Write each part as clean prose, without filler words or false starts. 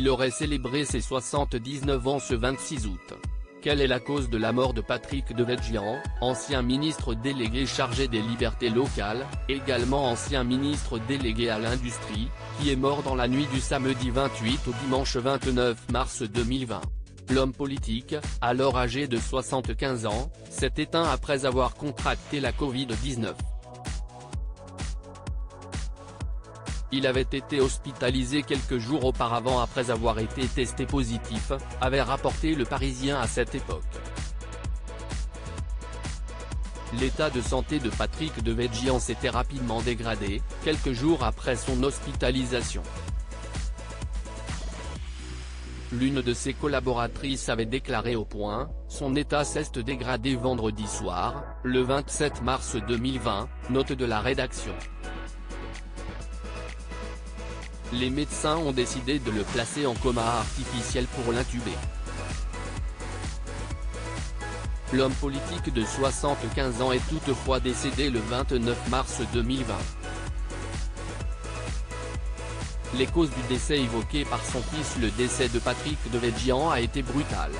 Il aurait célébré ses 79 ans ce 26 août. Quelle est la cause de la mort de Patrick Devedjian, ancien ministre délégué chargé des libertés locales, également ancien ministre délégué à l'industrie, qui est mort dans la nuit du samedi 28 au dimanche 29 mars 2020. L'homme politique, alors âgé de 75 ans, s'est éteint après avoir contracté la Covid-19. Il avait été hospitalisé quelques jours auparavant après avoir été testé positif, avait rapporté Le Parisien à cette époque. L'état de santé de Patrick Devedjian s'était rapidement dégradé, quelques jours après son hospitalisation. L'une de ses collaboratrices avait déclaré au Point, « Son état s'est dégradé vendredi soir, le 27 mars 2020, note de la rédaction. Les médecins ont décidé de le placer en coma artificiel pour l'intuber. » L'homme politique de 75 ans est toutefois décédé le 29 mars 2020. Les causes du décès évoquées par son fils. Le décès de Patrick Devedjian a été brutal.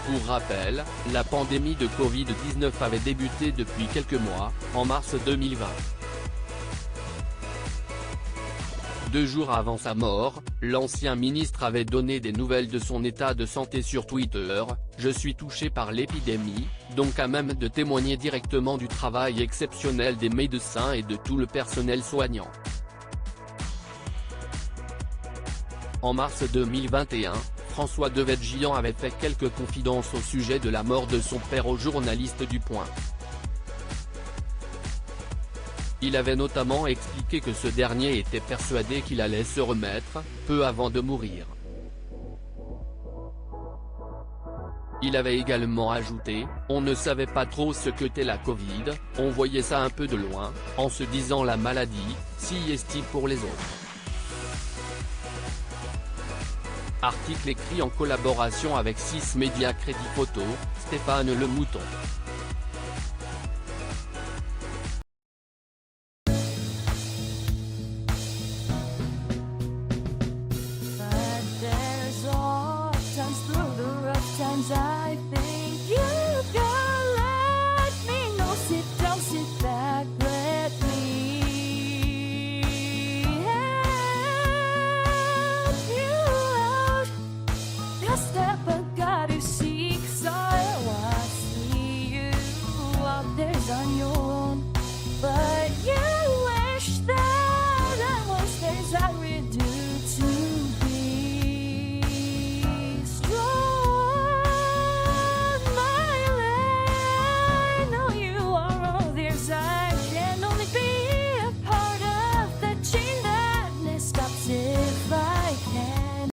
Pour rappel, la pandémie de Covid-19 avait débuté depuis quelques mois, en mars 2020. 2 jours avant sa mort, l'ancien ministre avait donné des nouvelles de son état de santé sur Twitter, « Je suis touché par l'épidémie, donc à même de témoigner directement du travail exceptionnel des médecins et de tout le personnel soignant. » En mars 2021, François Devedjian avait fait quelques confidences au sujet de la mort de son père aux journalistes du Point. Il avait notamment expliqué que ce dernier était persuadé qu'il allait se remettre, peu avant de mourir. Il avait également ajouté, « On ne savait pas trop ce qu'était la Covid, on voyait ça un peu de loin, en se disant la maladie, si est-il pour les autres. » Article écrit en collaboration avec 6 médias Crédit Photo, Stéphane Le Mouton.